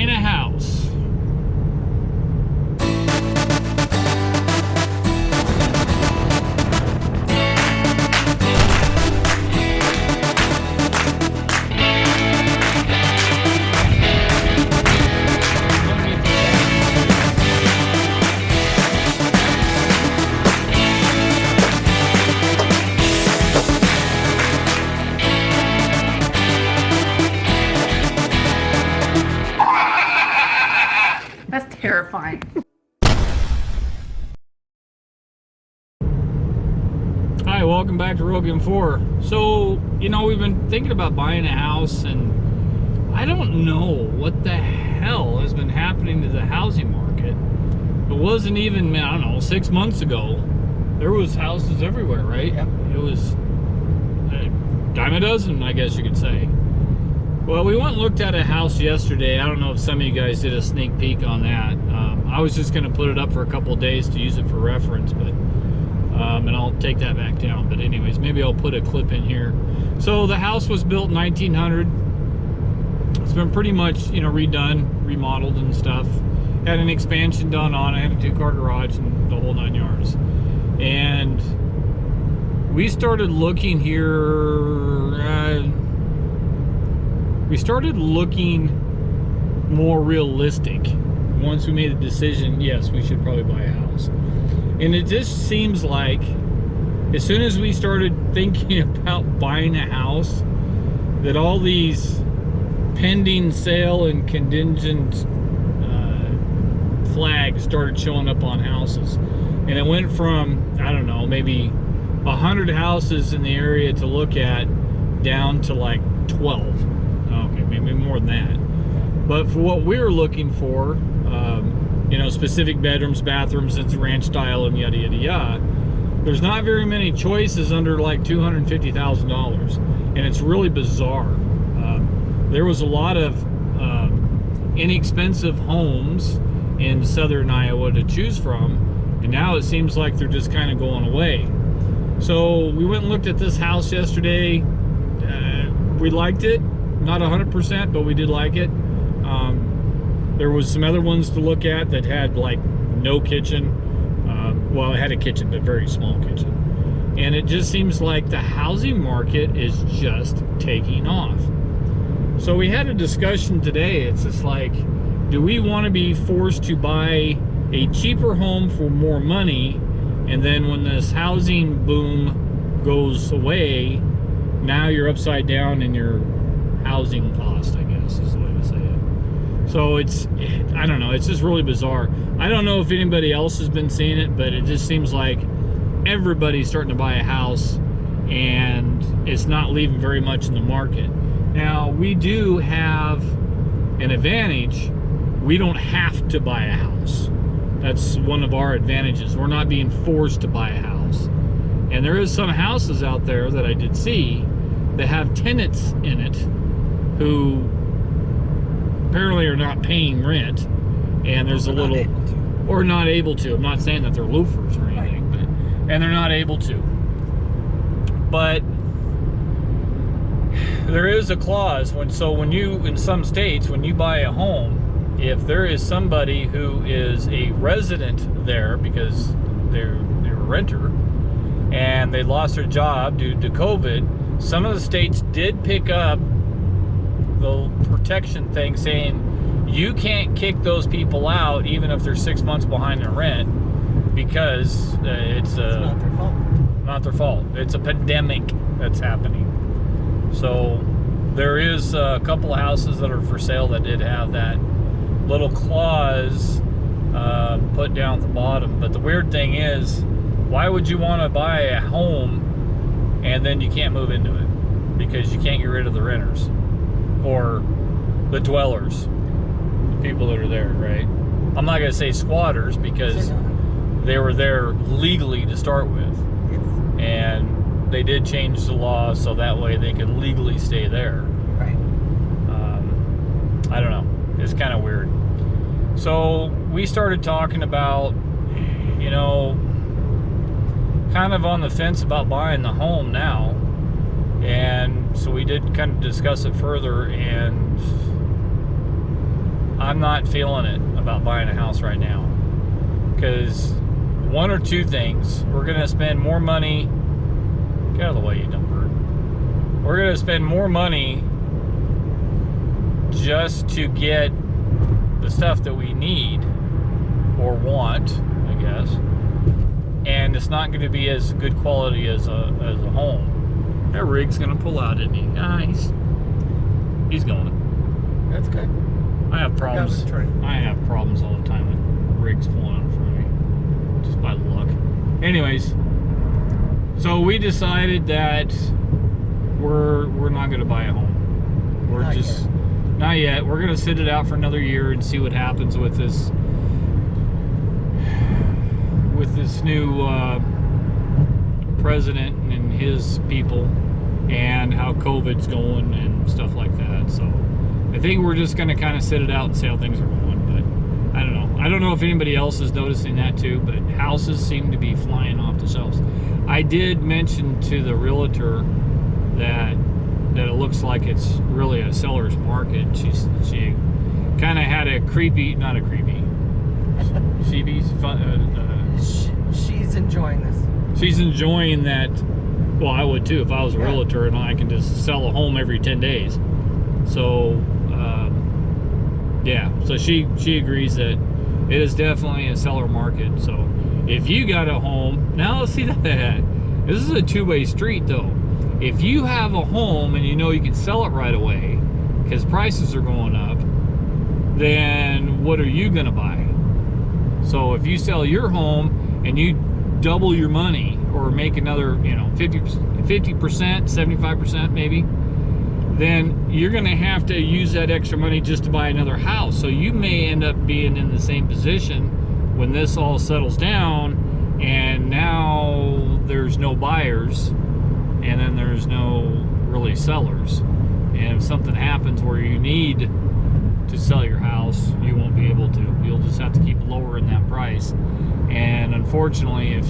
buying a house. That's terrifying. Hi, welcome back to RM4. So, we've been thinking about buying a house, and I don't know what the hell has been happening to the housing market. It wasn't even, 6 months ago. There was houses everywhere, right? Yep. It was a dime a dozen, I guess you could say. Well, we went and looked at a house yesterday. I don't know if some of you guys did a sneak peek on that. I was just going to put it up for a couple of days to use it for reference, but and I'll take that back down. But anyways, maybe I'll put a clip in here. So the house was built in 1900. It's been pretty much, redone, remodeled and stuff. Had an expansion done on it, had a 2-car garage and the whole 9 yards. And we started looking here. We started looking more realistic once we made the decision, yes, we should probably buy a house. And it just seems like as soon as we started thinking about buying a house, that all these pending sale and contingent flags started showing up on houses. And it went from, I don't know, maybe 100 houses in the area to look at down to like 12. Okay, maybe more than that. But for what we were looking for, specific bedrooms, bathrooms, it's ranch style and yada, yada, yada, there's not very many choices under like $250,000. And it's really bizarre. There was a lot of inexpensive homes in southern Iowa to choose from. And now it seems like they're just kind of going away. So we went and looked at this house yesterday. We liked it. Not 100%, but we did like it. There was some other ones to look at that had like no kitchen. Well, it had a kitchen, but very small kitchen. And it just seems like the housing market is just taking off. So we had a discussion today. It's just like, do we want to be forced to buy a cheaper home for more money, and then when this housing boom goes away, now you're upside down in your housing cost, I guess is the way to say it. So I don't know, it's just really bizarre. I don't know if anybody else has been seeing it, but it just seems like everybody's starting to buy a house and it's not leaving very much in the market. Now, we do have an advantage. We don't have to buy a house. That's one of our advantages. We're not being forced to buy a house. And there is some houses out there that I did see that have tenants in it who apparently are not paying rent, and there's a little, or not able to. I'm not saying that they're loafers or anything, but and they're not able to. But there is a clause when you, in some states, when you buy a home, if there is somebody who is a resident there because they're a renter and they lost their job due to COVID, some of the states did pick up the protection thing saying you can't kick those people out even if they're 6 months behind their rent because it's not their fault. Not their fault. It's a pandemic that's happening. So there is a couple of houses that are for sale that did have that little clause put down at the bottom. But the weird thing is, why would you want to buy a home and then you can't move into it? Because you can't get rid of the renters or the dwellers, the people that are there, right? I'm not going to say squatters because they were there legally to start with. And they did change the law so that way they could legally stay there. Right. I don't know. It's kind of weird. So we started talking about, kind of on the fence about buying the home now. And so we did kind of discuss it further, and I'm not feeling it about buying a house right now. Because one or two things. We're going to spend more money. Get out of the way, you dumb bird. We're going to spend more money just to get the stuff that we need or want, I guess. And it's not going to be as good quality as a home. That rig's going to pull out, isn't he? Ah, he's going. That's good. I have problems. I have problems all the time with rigs pulling out in front of me, just by luck. Anyways, so we decided that we're not going to buy a home. We're Not just yet. not yet. We're going to sit it out for another year and see what happens with this new president and his people, and how COVID's going and stuff like that. So I think we're just going to kind of sit it out and see how things are going. But I don't know. I don't know if anybody else is noticing that too, but houses seem to be flying off the shelves. I did mention to the realtor that it looks like it's really a seller's market. She kind of had a creepy, not a creepy, She's enjoying this. she's enjoying that. Well, I would too if I was a realtor and I can just sell a home every 10 days. So, yeah. So she agrees that it is definitely a seller market. So if you got a home, now let's see that. This is a two-way street though. If you have a home and you know you can sell it right away because prices are going up, then what are you going to buy? So if you sell your home and you double your money or make another, 50%, 75% maybe, then you're going to have to use that extra money just to buy another house. So you may end up being in the same position when this all settles down and now there's no buyers and then there's no really sellers. And if something happens where you need to sell your house, you won't be able to. You'll just have to keep lowering that price. And unfortunately, if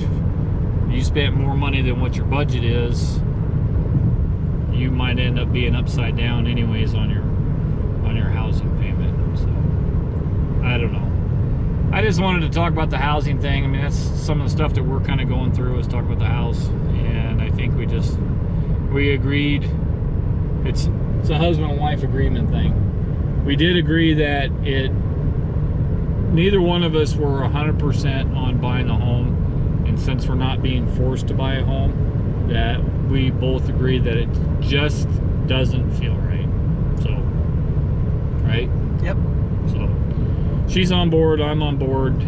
you spent more money than what your budget is, you might end up being upside down anyways on your housing payment. So I don't know. I just wanted to talk about the housing thing. I mean, that's some of the stuff that we're kind of going through, is talk about the house. And I think we agreed. It's a husband and wife agreement thing. We did agree that neither one of us were 100% on buying a home, and since we're not being forced to buy a home, that we both agreed that it just doesn't feel right. So, right? Yep. So she's on board, I'm on board.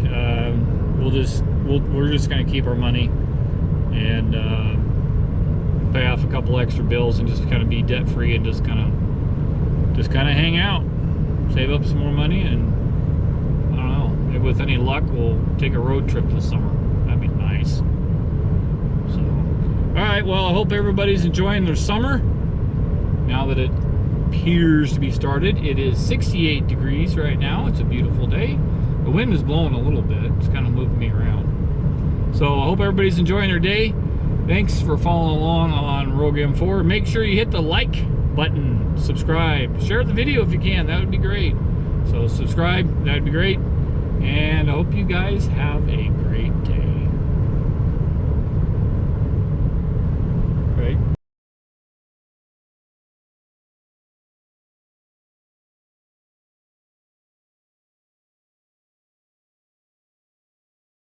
We're just gonna keep our money and pay off a couple extra bills and just kind of be debt free and just kind of hang out, save up some more money, and I don't know, maybe with any luck we'll take a road trip this summer. That'd be nice. So, all right, well, I hope everybody's enjoying their summer now that it appears to be started. It is 68 degrees right now. It's a beautiful day. The wind is blowing a little bit. It's kind of moving me around. So I hope everybody's enjoying their day. Thanks for following along on RM4. Make sure you hit the like button, subscribe, share the video if you can. That would be great. So subscribe, that would be great. And I hope you guys have a great